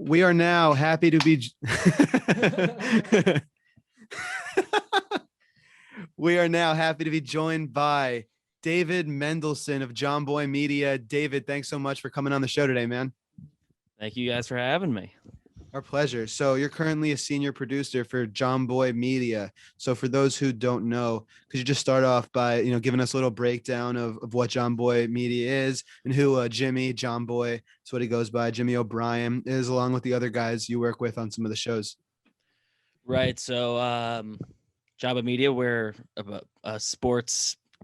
We are now happy to be we are now happy to be joined by David Mendelsohn of Jomboy Media. David, thanks so much for coming on the show today, man. Thank you guys for having me. Our pleasure. So you're currently a senior producer for Jomboy Media. So for those who don't know, could you just start off by, giving us a little breakdown of what Jomboy Media is and who Jimmy Jomboy, that's what he goes by, Jimmy O'Brien, is, along with the other guys you work with on some of the shows. Right. So Jomboy Media, we're a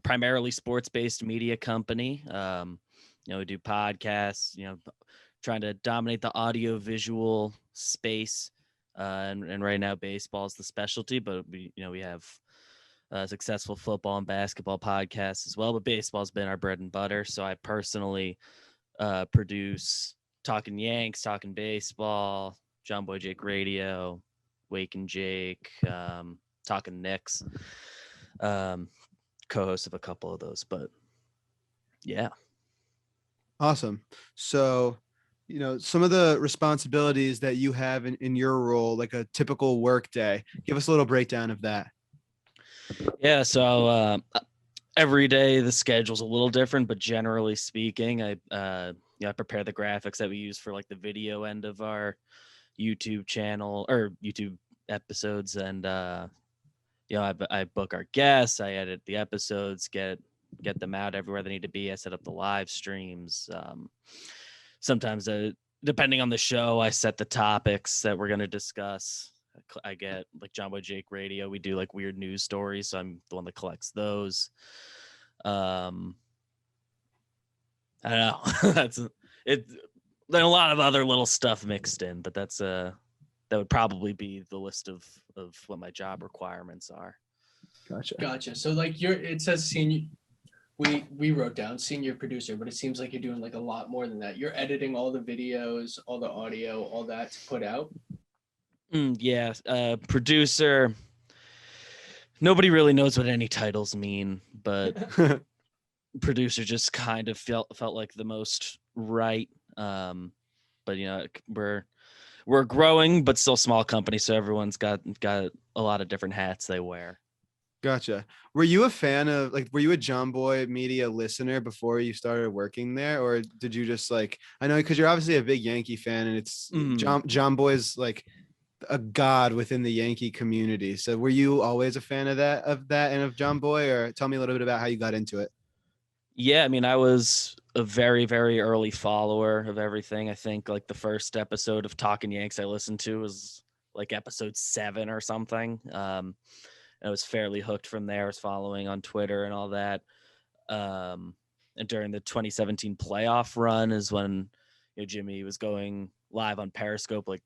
primarily sports-based media company. We do podcasts, trying to dominate the audio visual space. And right now baseball is the specialty, but we have successful football and basketball podcasts as well, but baseball's been our bread and butter. So I personally produce Talkin Yanks, Talkin Baseball, Jomboy Jake Radio, Wake and Jake, Talkin Knicks, co-host of a couple of those, but yeah. Awesome. So, some of the responsibilities that you have in your role, like a typical work day, give us a little breakdown of that. Yeah. So every day the schedule's a little different, but generally speaking, I prepare the graphics that we use for like the video end of our YouTube channel or YouTube episodes. And, I book our guests, I edit the episodes, get them out everywhere they need to be. I set up the live streams. Sometimes, depending on the show, I set the topics that we're going to discuss. I get like Jomboy Jake Radio. We do like weird news stories, so I'm the one that collects those. I don't know. That's it. There's a lot of other little stuff mixed in, but that would probably be the list of what my job requirements are. Gotcha. So like it says senior. We wrote down senior producer, but it seems like you're doing like a lot more than that. You're editing all the videos, all the audio, all that to put out. Yeah. Producer. Nobody really knows what any titles mean, but producer just kind of felt like the most right. But we're growing, but still small company, so everyone's got a lot of different hats they wear. Gotcha. Were you a fan of were you a Jomboy Media listener before you started working there, or did you just I know because you're obviously a big Yankee fan, and it's Jomboy's like a god within the Yankee community. So were you always a fan of that and of Jomboy, or tell me a little bit about how you got into it? Yeah, I mean, I was a very, very early follower of everything. I think like the first episode of Talkin Yanks I listened to was like episode 7 or something. I was fairly hooked from there. I was following on Twitter and all that. And during the 2017 playoff run is when Jimmy was going live on Periscope like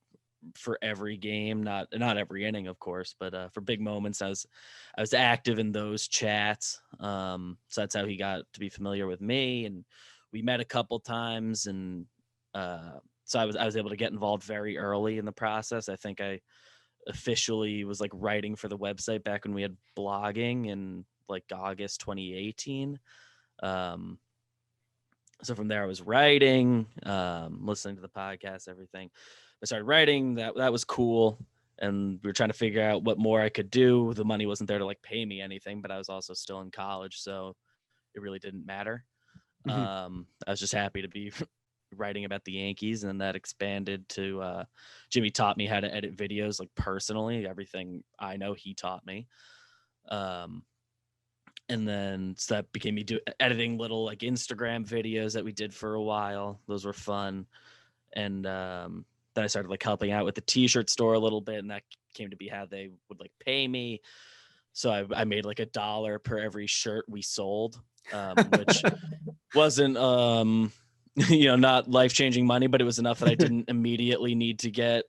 for every game, not every inning, of course, but for big moments, I was active in those chats. So that's how he got to be familiar with me, and we met a couple times, and so I was able to get involved very early in the process. I think I officially was like writing for the website back when we had blogging in like August 2018. So from there I was writing, listening to the podcast, everything. I started writing. That was cool, and we were trying to figure out what more I could do. The money wasn't there to like pay me anything, but I was also still in college, so it really didn't matter. I was just happy to be writing about the Yankees, and then that expanded to Jimmy taught me how to edit videos like personally. Everything I know he taught me. And then so that became me editing little like Instagram videos that we did for a while. Those were fun. And then I started like helping out with the t-shirt store a little bit, and that came to be how they would like pay me. So I made like $1 per every shirt we sold, which wasn't not life-changing money, but it was enough that I didn't immediately need to get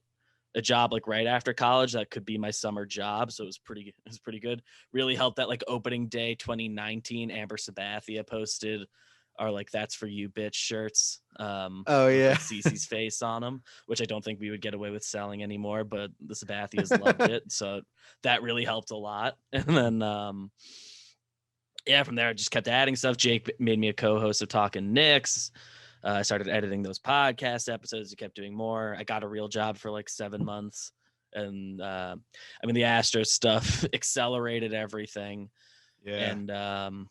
a job like right after college. That could be my summer job. So it was pretty good. Really helped that like opening day 2019, Amber Sabathia posted our like "That's for You, bitch" shirts. Oh yeah, Cece's face on them, which I don't think we would get away with selling anymore, but the Sabathias loved it, so that really helped a lot. And then from there I just kept adding stuff. Jake made me a co-host of Talkin Knicks. I started editing those podcast episodes. I kept doing more. I got a real job for like 7 months. And I mean, the Astros stuff accelerated everything. Yeah. And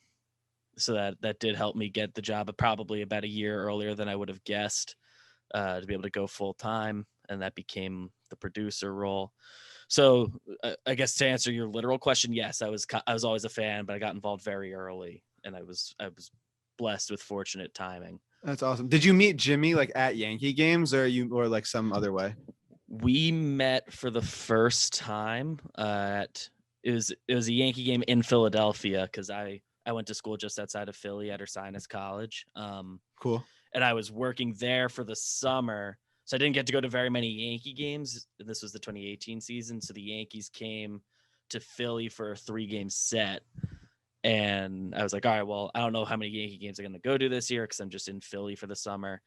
so that did help me get the job probably about a year earlier than I would have guessed, to be able to go full time. And that became the producer role. So I guess to answer your literal question, yes, I was always a fan, but I got involved very early, and I was blessed with fortunate timing. That's awesome. Did you meet Jimmy like at Yankee games, or like some other way? We met for the first time at it was a Yankee game in Philadelphia, because I went to school just outside of Philly at Ursinus College. Cool. And I was working there for the summer. So I didn't get to go to very many Yankee games. This was the 2018 season. So the Yankees came to Philly for a 3-game set. And I was like, all right, well, I don't know how many Yankee games I'm going to go to this year, because I'm just in Philly for the summer.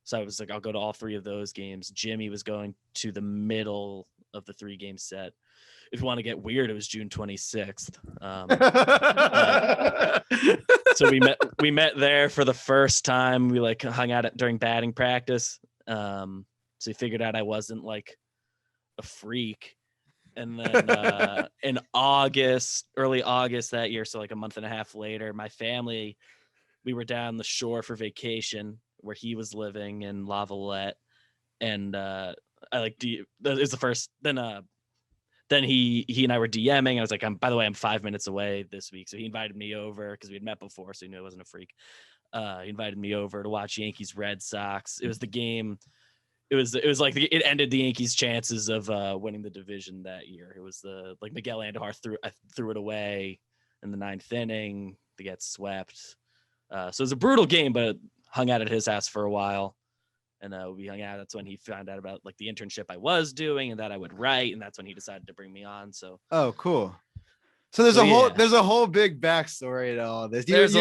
So I was like, I'll go to all 3 of those games. Jimmy was going to the middle of the 3-game set. If you want to get weird, it was June 26th. So we met there for the first time. We like hung out during batting practice. So he figured out I wasn't like a freak. And then in early August that year, so like a month and a half later, my family, we were down the shore for vacation where he was living in La Valette. And I like, it was the first, then he and I were DMing. I was like, by the way, I'm 5 minutes away this week. So he invited me over because we had met before, so he knew I wasn't a freak. He invited me over to watch Yankees Red Sox. It was the game. It was like it ended the Yankees' chances of winning the division that year. It was like Miguel Andujar threw it away in the 9th inning to get swept. So it was a brutal game, but hung out at his house for a while. And we hung out. That's when he found out about like the internship I was doing and that I would write. And that's when he decided to bring me on. So. Oh, cool. So there's a whole big backstory to all this. There's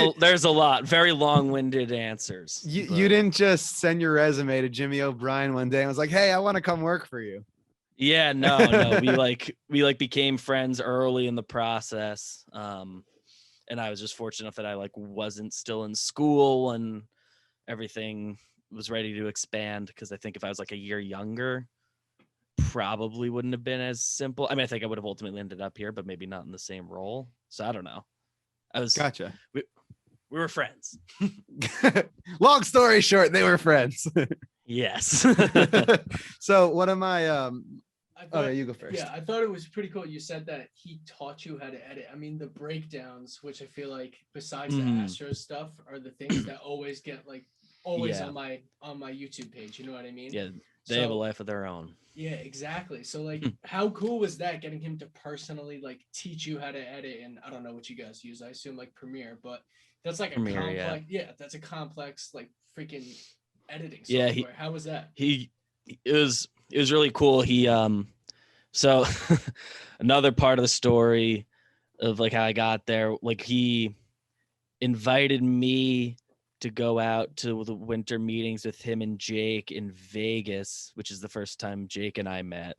a lot, very long-winded answers. You didn't just send your resume to Jimmy O'Brien one day and was like, "Hey, I want to come work for you." Yeah, no. we became friends early in the process. And I was just fortunate enough that I like wasn't still in school and everything was ready to expand, because I think if I was like a year younger, probably wouldn't have been as simple. I mean, I think I would have ultimately ended up here, but maybe not in the same role. So I don't know. Gotcha. We were friends. Long story short, they were friends. Yes. So one of my you go first. Yeah, I thought it was pretty cool. You said that he taught you how to edit. I mean, the breakdowns, which I feel like besides the Astros stuff, are the things that always get like on my YouTube page. You know what I mean? Yeah, they have a life of their own. Yeah, exactly. So like, how cool was that, getting him to personally like teach you how to edit? And I don't know what you guys use. I assume like Premiere, but that's like Premiere, a complex. Yeah, that's a complex like freaking editing software. Yeah, how was that? It was really cool. He so another part of the story of like how I got there, like he invited me to go out to the winter meetings with him and Jake in Vegas, which is the first time Jake and I met,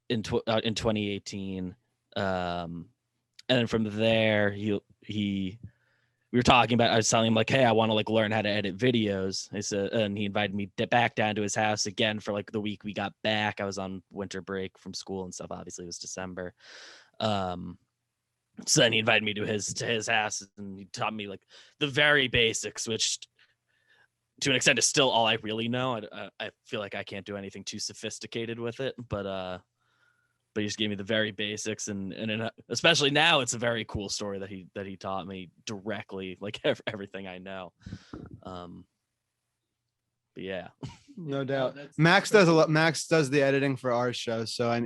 in 2018. And then from there, we were talking about, I was telling him like, hey, I want to like learn how to edit videos. I said, and he invited me back down to his house again for like the week we got back. I was on winter break from school and stuff. Obviously it was December. So then he invited me to his house, and he taught me like the very basics, which to an extent is still all I really know. I feel like I can't do anything too sophisticated with it, but he just gave me the very basics, and especially now it's a very cool story that he taught me directly, like everything I know. But yeah, no doubt. Max does a lot. Max does the editing for our show, so I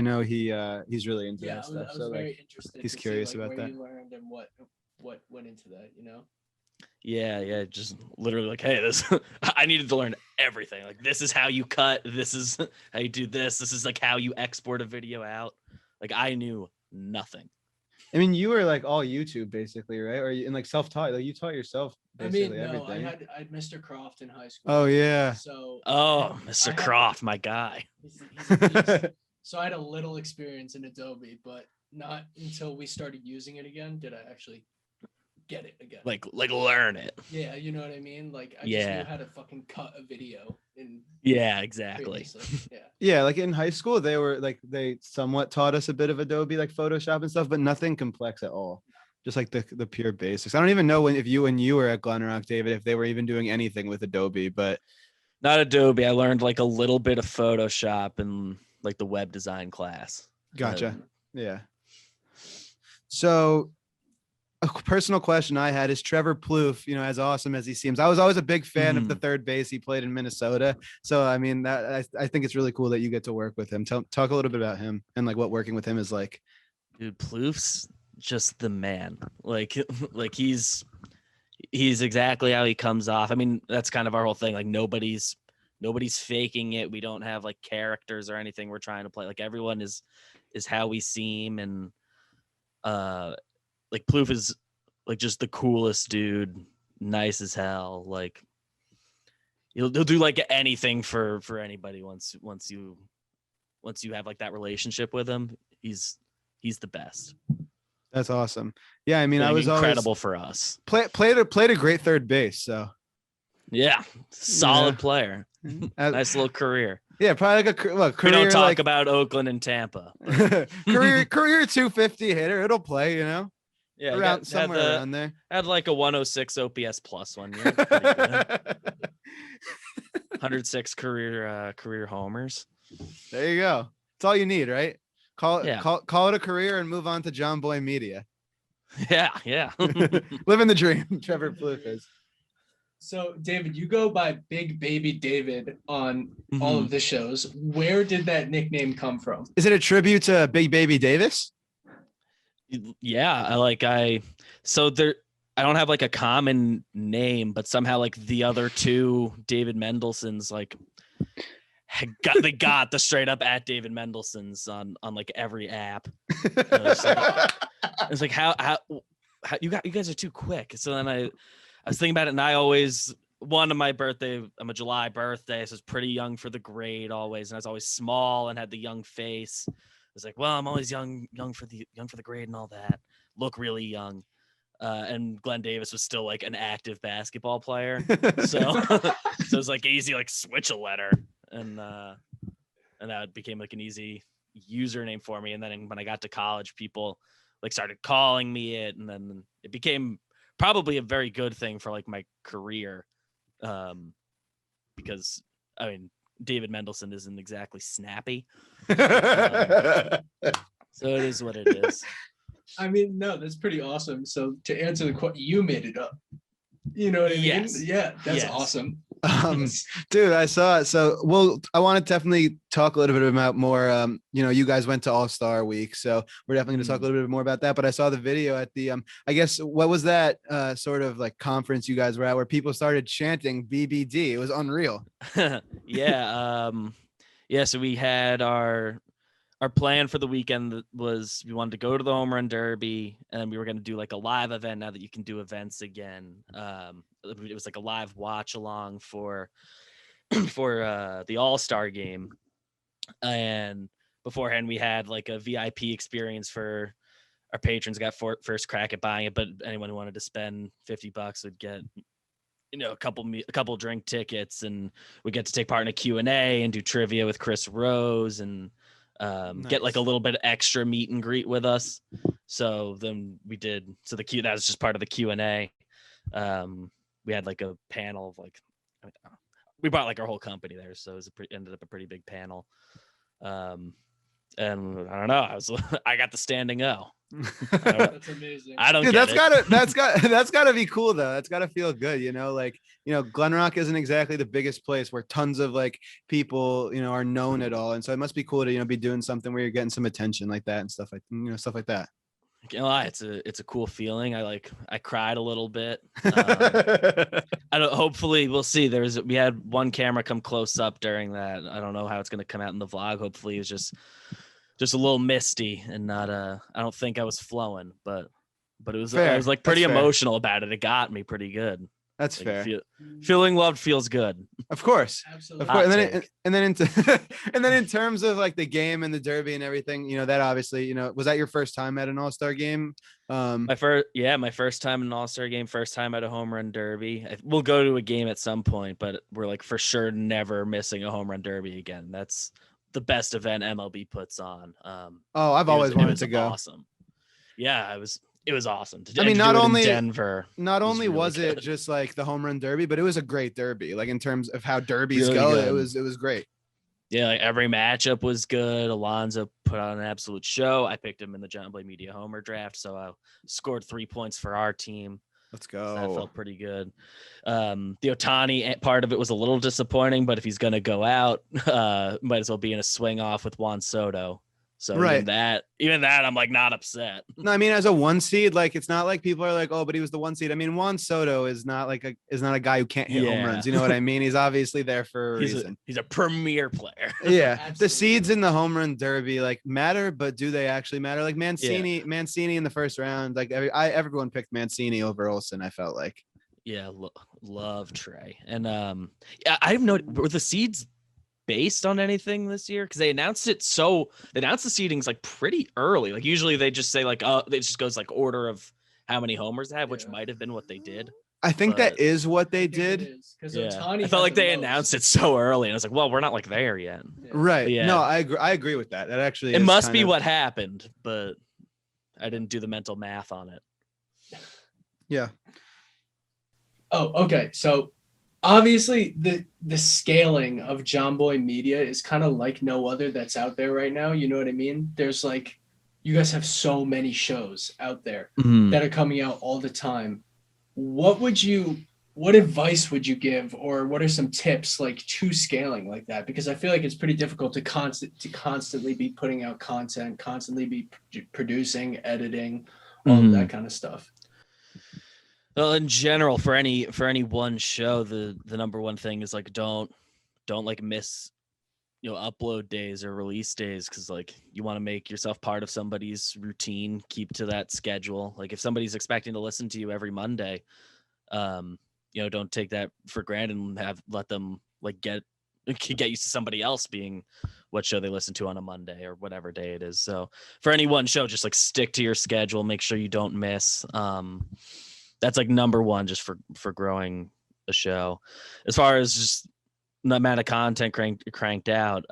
know he's really into that stuff. I was very interested. He's curious about that. You learned and what went into that, you know? Yeah, just literally like, hey, this I needed to learn everything. Like, this is how you cut. This is how you do this. This is like how you export a video out. Like, I knew nothing. I mean, you were like all YouTube basically, right? Or you, and like self-taught, like you taught yourself basically everything. I had Mr. Croft in high school. Oh yeah. So Mr. Croft, my guy. He's a beast. So I had a little experience in Adobe, but not until we started using it again did I actually get it again. Like learn it. Yeah, you know what I mean? Like I just knew how to fucking cut a video and exactly. Yeah, like in high school they somewhat taught us a bit of Adobe, like Photoshop and stuff, but nothing complex at all. Just like the pure basics. I don't even know when you were at Glen Rock, David, if they were even doing anything with Adobe, but not Adobe. I learned like a little bit of Photoshop in like the web design class. Gotcha. Yeah. So a personal question I had is Trevor Plouffe, as awesome as he seems. I was always a big fan of the third base he played in Minnesota. So, I mean, that I think it's really cool that you get to work with him. Talk a little bit about him and like what working with him is like. Dude, Plouffe's just the man. Like he's exactly how he comes off. I mean, that's kind of our whole thing. Like nobody's faking it. We don't have like characters or anything we're trying to play. Like everyone is how we seem. And like Plouffe is like just the coolest dude, nice as hell. Like he'll do like anything for anybody once you have like that relationship with him. He's the best. That's awesome. Yeah, I mean, like, I was incredible always for us. Played a great third base. So yeah, solid player. Nice little career. Yeah, probably like career. We don't talk about Oakland and Tampa. career 250 hitter. It'll play, Yeah, around somewhere around there. Had like a 106 OPS plus 1 year. Pretty good. 106 career homers. There you go. That's all you need, right? Call it a career and move on to Jomboy Media. Yeah. Living the dream. Trevor Plouffe is. So, David, you go by Big Baby David on all of the shows. Where did that nickname come from? Is it a tribute to Big Baby Davis? Yeah, I don't have like a common name, but somehow like the other two David Mendelsohns like they got the straight up at David Mendelsohn's on like every app. It's like how you guys are too quick. So then I was thinking about it, and I always one of my birthday. I'm a July birthday, so I was pretty young for the grade always, and I was always small and had the young face. I was like, well, I'm always young for the grade and all that. Look really young. And Glenn Davis was still like an active basketball player, so it was like easy, like switch a letter, and that became like an easy username for me. And then when I got to college, people like started calling me it, and then it became probably a very good thing for like my career, because I mean David Mendelsohn isn't exactly snappy, so it is what it is. I mean, no, that's pretty awesome. So to answer the question, you made it up. You know what I mean? Yes. Yeah, that's awesome. Dude, I saw it. So, I want to definitely talk a little bit about more. You guys went to All-Star Week, so we're definitely going to talk a little bit more about that. But I saw the video at the, I guess, what was that sort of like conference you guys were at where people started chanting BBD? It was unreal. Yeah. So we had our plan for the weekend was we wanted to go to the home run derby, and we were going to do like a live event now that you can do events again. It was like a live watch along for the All-Star game. And beforehand we had like a VIP experience for our patrons, got first crack at buying it, but anyone who wanted to spend $50 would get, a couple drink tickets, and we get to take part in a Q&A and do trivia with Chris Rose, and nice. Get like a little bit extra meet and greet with us. So then we did, that was just part of the Q&A. We had like a panel of like, we brought like our whole company there. So it ended up a pretty big panel. And I don't know, I got the standing O. That's amazing. I don't. Dude, that's gotta be cool though. That's gotta feel good. Glen Rock isn't exactly the biggest place where tons of like people, are known at all. And so it must be cool to, be doing something where you're getting some attention like that and stuff like that. I can't lie, it's a cool feeling. I cried a little bit. Hopefully we'll see. We had one camera come close up during that. I don't know how it's going to come out in the vlog. Hopefully it's just a little misty and not I don't think I was flowing, but it was fair. I was like pretty emotional about it. It got me pretty good. That's fair. Feeling loved feels good. Of course. Absolutely. Of course. Hot And then into and then in terms of like the game and the derby and everything, that obviously, was that your first time at an all-star game? My first time in an all-star game, first time at a home run derby. We'll go to a game at some point, but we're like for sure never missing a home run derby again. That's the best event MLB puts on. I've always wanted to go. Awesome. Yeah, it was awesome. I mean, not only Denver. Not only was really it good. just like the home run derby, but it was a great derby. Like in terms of how derbies Really go, good. it was great. Yeah, like every matchup was good. Alonso put on an absolute show. I picked him in the Jomboy Media Homer draft, so I scored 3 points for our team. Let's go. So that felt pretty good. The Ohtani part of it was a little disappointing, but if he's going to go out, might as well be in a swing off with Juan Soto. So right. even that, I'm like not upset. No, I mean, as a 1 seed, like it's not like people are like, oh, but he was the 1 seed. I mean, Juan Soto is not a guy who can't hit home runs. You know what I mean? He's obviously there for a reason. He's a premier player. Yeah, the seeds in the home run derby like matter, but do they actually matter? Like Mancini in the first round, like everyone picked Mancini over Olsen. I felt like. Yeah, love Trey, and I've noted were the seeds based on anything this year because they announced the seedings like pretty early. Like usually they just say like it just goes like order of how many homers they have, which might have been what they did. I think that is what they did. I felt like they announced it so early, and I was like, well, we're not like there yet. Yeah. Right. Yeah. No, I agree with that. That actually it must be what happened, but I didn't do the mental math on it. Yeah. Oh, okay. So obviously the scaling of Jomboy Media is kind of like no other that's out there right now. You know what I mean? There's like, you guys have so many shows out there that are coming out all the time. What advice would you give, or what are some tips like to scaling like that? Because I feel like it's pretty difficult to constantly be putting out content, constantly be producing, editing, all of that kind of stuff. Well, in general, for any one show, the number one thing is like don't like miss upload days or release days, because like you want to make yourself part of somebody's routine, keep to that schedule. Like if somebody's expecting to listen to you every Monday, don't take that for granted and let them like get used to somebody else being what show they listen to on a Monday or whatever day it is. So for any one show, just like stick to your schedule, make sure you don't miss. That's like number one, just for growing a show. As far as just the amount of content cranked out,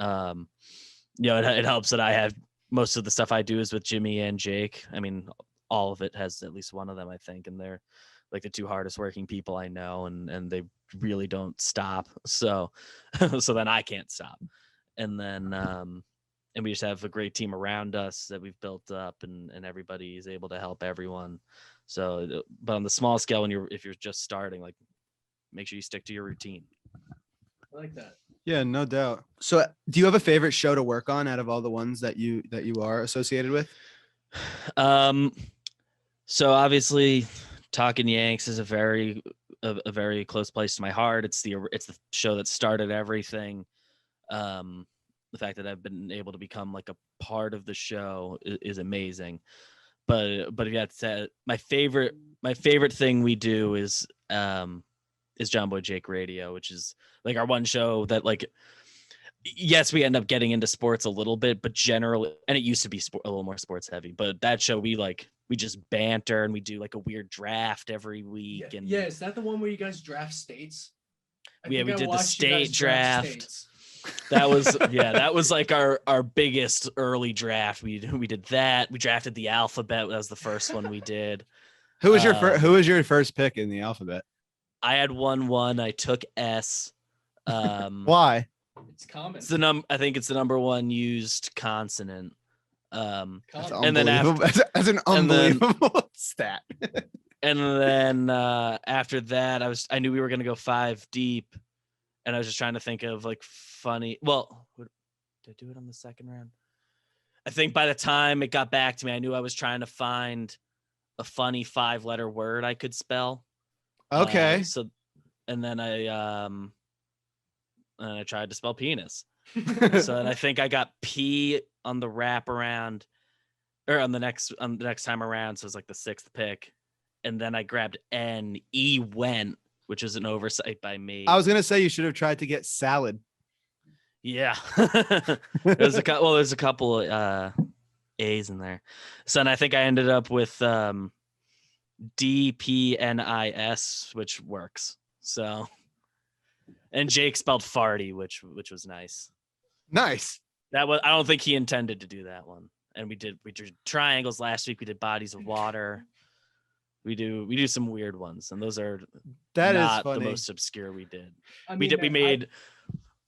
it helps that I have most of the stuff I do is with Jimmy and Jake. I mean, all of it has at least one of them, I think, and they're like the two hardest working people I know, and they really don't stop. So then I can't stop. And then and we just have a great team around us that we've built up, and everybody is able to help everyone. So, but on the small scale, if you're just starting, like make sure you stick to your routine. I like that. Yeah, no doubt. So do you have a favorite show to work on out of all the ones that you are associated with? So obviously Talkin Yanks is a very close place to my heart. It's the show that started everything. The fact that I've been able to become like a part of the show is amazing. But that said, my favorite thing we do is Jomboy Jake Radio, which is like our one show that like, yes, we end up getting into sports a little bit, but generally, and it used to be a little more sports heavy, but that show we just banter and we do like a weird draft every week. Yeah, is that the one where you guys draft states? We did the state draft. That was like our biggest early draft. We did that. We drafted the alphabet. That was the first one we did. Who was your first pick in the alphabet? I had 1-1. I took S. Why? It's common. I think it's the number one used consonant. And then as an unbelievable stat. And then after that, I knew we were gonna go 5 deep, and I was just trying to think of like funny. Well, did I do it on the second round? I think by the time it got back to me, I knew I was trying to find a funny 5-letter word I could spell. Okay. And then I tried to spell penis. So then I think I got P on the wraparound, or on the next time around. So it was like the 6th pick, and then I grabbed N. E went. which is an oversight by me. I was gonna say you should have tried to get salad. Yeah. There's a couple A's in there. So, and I think I ended up with DPNIS, which works. So, and Jake spelled farty, which was nice. Nice. I don't think he intended to do that one. And we did triangles last week. We did bodies of water. We do some weird ones, and those are not the most obscure we did.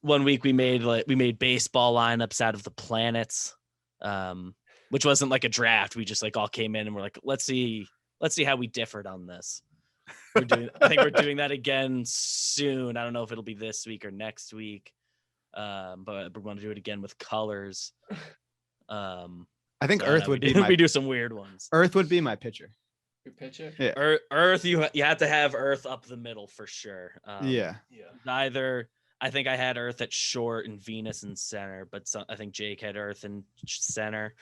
One week we made baseball lineups out of the planets, which wasn't like a draft. We just like all came in and we're like, let's see how we differed on this. I think we're doing that again soon. I don't know if it'll be this week or next week, but we're going to do it again with colors. I think Earth would be. We do some weird ones. Earth would be my pitcher. Your pitcher? Yeah. Earth, you have to have Earth up the middle for sure. Yeah. Neither. I think I had Earth at short and Venus in center, but I think Jake had Earth in center.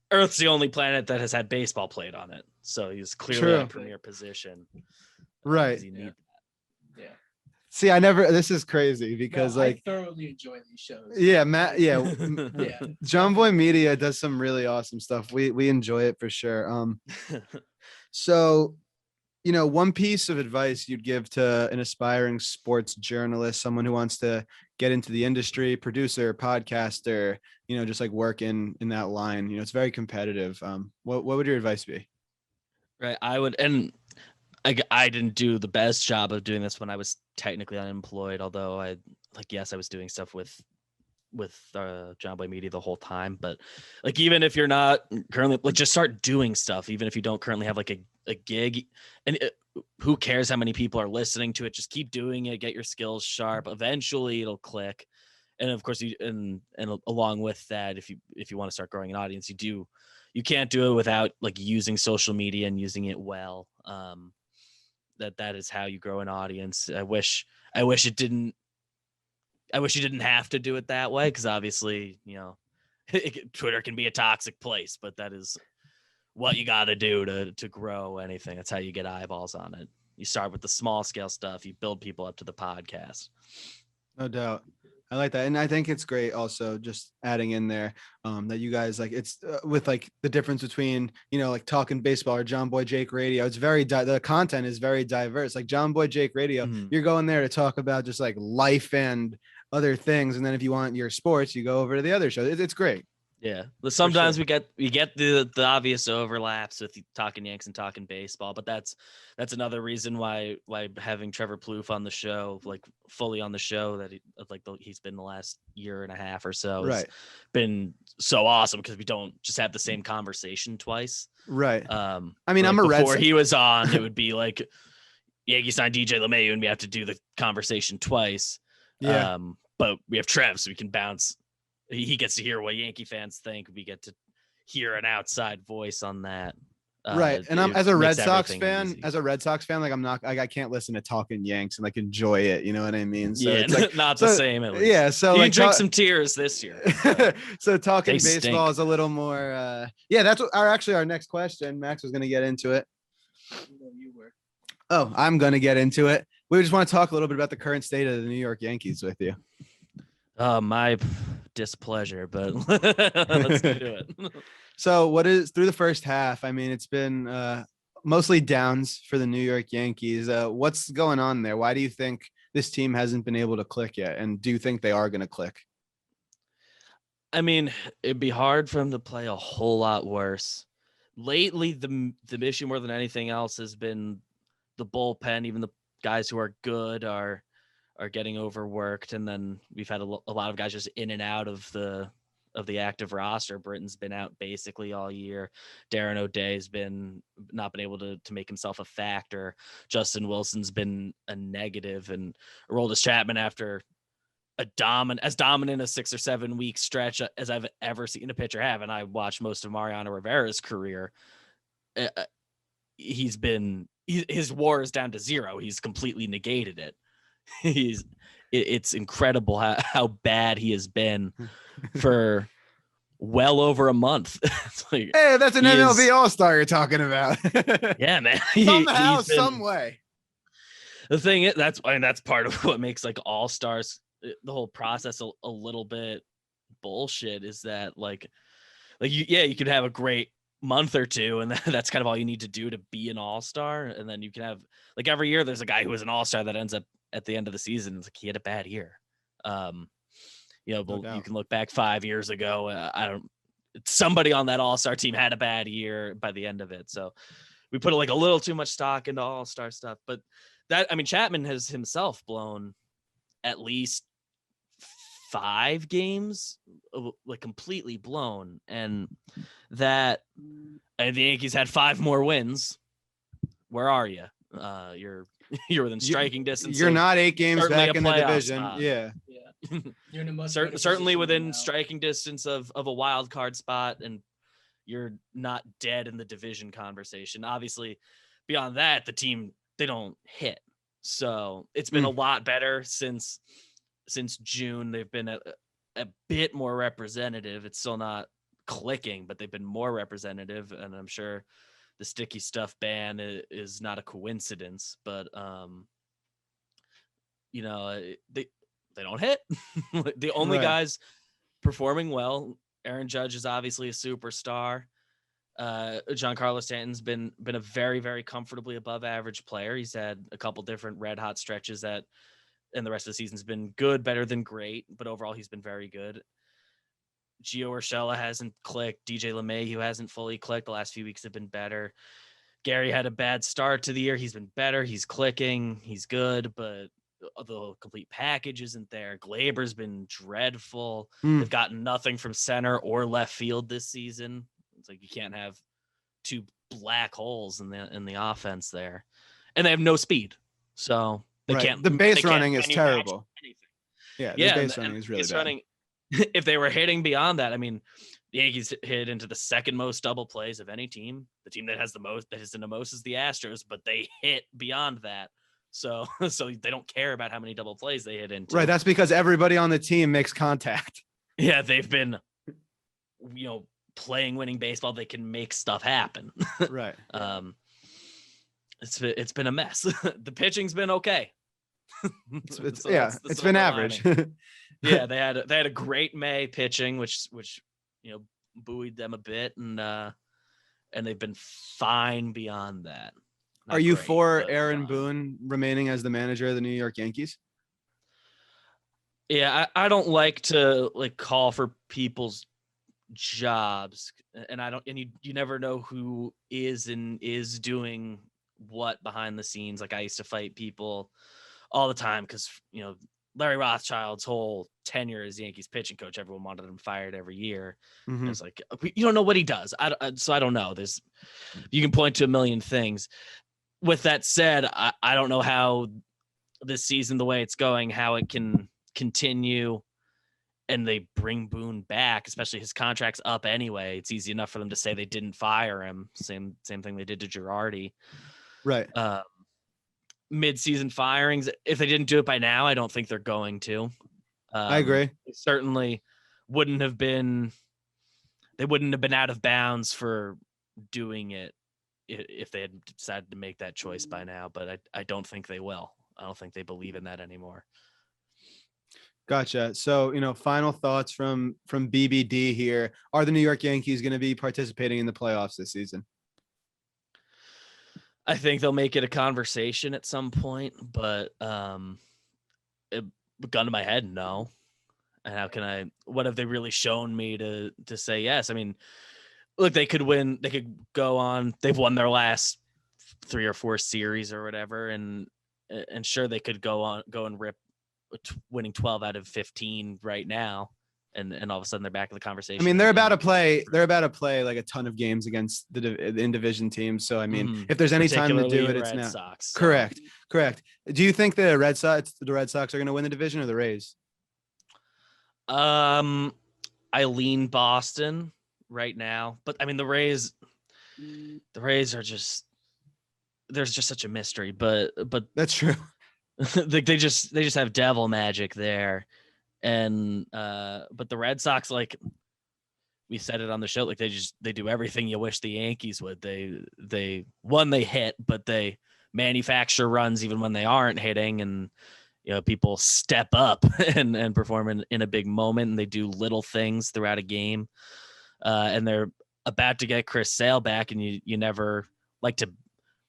Earth's the only planet that has had baseball played on it, so he's clearly in a premier position. Right. Yeah. See, this is crazy because I thoroughly enjoy these shows. Yeah, Matt. Yeah. Yeah. Jomboy Media does some really awesome stuff. We enjoy it for sure. So, one piece of advice you'd give to an aspiring sports journalist, someone who wants to get into the industry, producer, podcaster, just like work in that line, it's very competitive. What would your advice be? Right. I would, and I didn't do the best job of doing this when I was technically unemployed, although I was doing stuff with Jomboy Media the whole time. But like, even if you're not currently, just start doing stuff, even if you don't currently have like a gig. And who cares how many people are listening to it? Just keep doing it, get your skills sharp. Eventually it'll click. And of course and along with that, if you want to start growing an audience, you can't do it without like using social media and using it well. That is how you grow an audience. I wish you didn't have to do it that way, because obviously, Twitter can be a toxic place, but that is what you got to do to grow anything. That's how you get eyeballs on it. You start with the small scale stuff. You build people up to the podcast. No doubt. I like that. And I think it's great also just adding in there that you guys like it's with like the difference between, like Talking Baseball or Jomboy Jake Radio. It's the content is very diverse. Like Jomboy Jake Radio, you're going there to talk about just like life and other things. And then if you want your sports, you go over to the other show. It's great. Yeah. Sometimes we get the obvious overlaps with Talkin Yanks and Talkin Baseball, but that's another reason why having Trevor Plouffe on the show, like fully on the show, that he's been the last year and a half or so, has been so awesome, because we don't just have the same conversation twice. Right. I mean, I'm a Red Sox. Before he was on, it would be like Yankees signed DJ LeMahieu and we have to do the conversation twice. Yeah. But we have Trev, so we can bounce. He gets to hear what Yankee fans think. We get to hear an outside voice on that. Right. And I'm as a Red Sox fan, like I can't listen to Talkin Yanks and like enjoy it. You know what I mean? So it's like, not the same. At least. Yeah. So you drink some tears this year. So Talking Baseball is a little more. That's what our next question. Max was going to get into it. You were. Oh, I'm going to get into it. We just want to talk a little bit about the current state of the New York Yankees with you. My displeasure, but let's do it. So what is through the first half? I mean, it's been mostly downs for the New York Yankees. What's going on there? Why do you think this team hasn't been able to click yet? And do you think they are going to click? I mean, it'd be hard for them to play a whole lot worse. Lately, the issue more than anything else has been the bullpen. Even the guys who are good are getting overworked, and then we've had a lot of guys just in and out of the active roster. Britton's been out basically all year. Darren O'Day's not been able to make himself a factor. Justin Wilson's been a negative, and Aroldis Chapman, after as dominant a 6 or 7 week stretch as I've ever seen a pitcher have, and I watched most of Mariano Rivera's career, his WAR is down to 0. He's completely negated it. It's incredible how bad he has been for well over a month. It's like, hey, that's an MLB All-Star you're talking about. Yeah, man. Somehow, some way. The thing is, that's part of what makes like all-stars, the whole process a little bit bullshit, is that like you could have a great month or two, and that's kind of all you need to do to be an all-star. And then you can have, like, every year there's a guy who was an all-star that ends up at the end of the season, it's like he had a bad year. You can look back 5 years ago. Somebody on that all-star team had a bad year by the end of it. So we put like a little too much stock into all-star stuff. But Chapman has himself blown at least 5 games, like completely blown. And the Yankees had 5 more wins. Where are you? You're within striking distance. You're not 8 games back in the division. Spot. Yeah. You're in a much certainly within striking distance of a wild card spot, and you're not dead in the division conversation. Obviously, beyond that, the team, they don't hit. So it's been a lot better since June. They've been a bit more representative. It's still not clicking, but they've been more representative, and I'm sure the sticky stuff ban is not a coincidence. But they don't hit. The only guys performing well, Aaron Judge is obviously a superstar. Giancarlo Stanton's been a very, very comfortably above average player. He's had a couple different red hot stretches and the rest of the season's been good, better than great, but overall he's been very good. Gio Urshela hasn't clicked. DJ LeMahieu hasn't fully clicked. The last few weeks have been better. Gary had a bad start to the year. He's been better. He's clicking. He's good, but the complete package isn't there. Glaber's been dreadful. They've gotten nothing from center or left field this season. It's like you can't have 2 black holes in the offense there, and they have no speed, so they can't. The base running is terrible. Yeah, the base running is really bad. If they were hitting beyond that, I mean, the Yankees hit into the second most double plays of any team. The team that has the most is the Astros, but they hit beyond that. So they don't care about how many double plays they hit into. Right. That's because everybody on the team makes contact. Yeah, they've been, playing winning baseball. They can make stuff happen. Right. It's been a mess. The pitching's been okay. It's been average. Yeah, they had a great May pitching, which buoyed them a bit, and they've been fine beyond that. Are you for Aaron Boone remaining as the manager of the New York Yankees? Yeah, I don't like to call for people's jobs, and you never know who is doing what behind the scenes. Like, I used to fight people all the time because Larry Rothschild's whole tenure as Yankees pitching coach, everyone wanted him fired every year. Mm-hmm. It's like, you don't know what he does. So I don't know. You can point to a million things. With that said, I don't know how this season, the way it's going, how it can continue, and they bring Boone back, especially his contract's up anyway. It's easy enough for them to say they didn't fire him. Same thing they did to Girardi. Right. Mid-season firings, if they didn't do it by now, I don't think they're going to. I agree. They certainly wouldn't have been out of bounds for doing it if they had decided to make that choice by now, but I don't think they will. I don't think they believe in that anymore. Gotcha. So, final thoughts from BBD here. Are the New York Yankees going to be participating in the playoffs this season? I think they'll make it a conversation at some point, but gun to my head, no. And what have they really shown me to say yes? I mean, look, they could win. They could go on. They've won their last 3 or 4 series or whatever, and sure, they could go and rip winning 12 out of 15 right now, and all of a sudden they're back in the conversation. I mean, they're about to play like a ton of games against the in-division teams. So I mean, if there's any time to do it, it's now. Sox, so. Correct. Do you think the Red Sox are going to win the division or the Rays? I lean Boston right now, but I mean the Rays are just, there's just such a mystery, but that's true. they just have devil magic there, and but the Red Sox, like we said it on the show, like they do everything you wish the Yankees would. They hit, but they manufacture runs even when they aren't hitting, and people step up and perform in a big moment, and they do little things throughout a game. And they're about to get Chris Sale back, and you never like to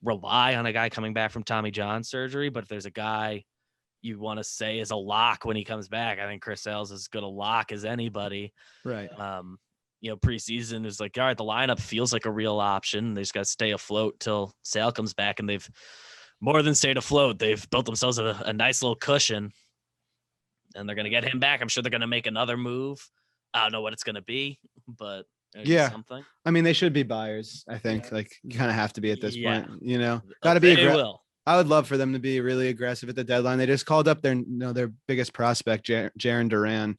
rely on a guy coming back from Tommy John surgery, but if there's a guy you want to say is a lock when he comes back, I think Chris Sale's as good a lock as anybody. Right. Preseason is like, all right, the lineup feels like a real option. They just got to stay afloat till Sale comes back, and they've more than stayed afloat. They've built themselves a nice little cushion, and they're going to get him back. I'm sure they're going to make another move. I don't know what it's going to be, but something. I mean, they should be buyers. I think like you kind of have to be at this point. Got to be aggressive. Will. I would love for them to be really aggressive at the deadline. They just called up their biggest prospect, Jaron Duran,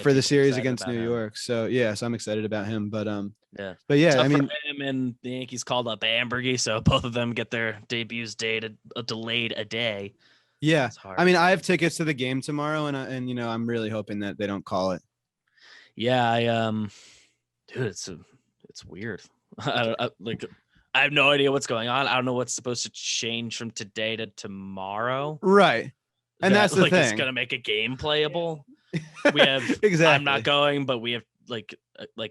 for the series against New York. So so I'm excited about him. But tough I mean, for him, and the Yankees called up Ambergy, so both of them get their debuts delayed a day. Yeah, I mean, I have tickets to the game tomorrow, and I'm really hoping that they don't call it. Yeah, dude, it's weird. I have no idea what's going on. I don't know what's supposed to change from today to tomorrow. Right. And that's the thing. It's going to make a game playable. We have exactly. I'm not going, but we have like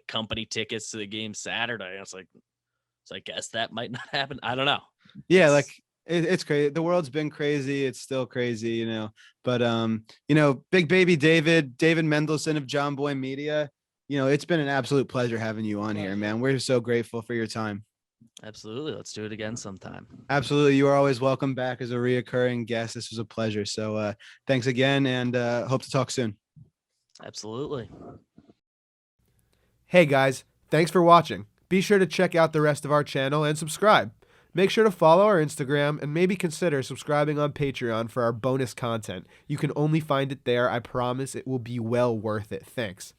company tickets to the game Saturday. It's like, so I guess that might not happen. I don't know. Yeah, it's crazy. The world's been crazy. It's still crazy, But Big Baby David Mendelsohn of Jomboy Media, it's been an absolute pleasure having you on here, man. We're so grateful for your time. Absolutely. Let's do it again sometime. Absolutely. You are always welcome back as a reoccurring guest. This was a pleasure. So thanks again, and hope to talk soon. Absolutely. Hey guys, thanks for watching. Be sure to check out the rest of our channel and subscribe. Make sure to follow our Instagram and maybe consider subscribing on Patreon for our bonus content. You can only find it there. I promise it will be well worth it. Thanks.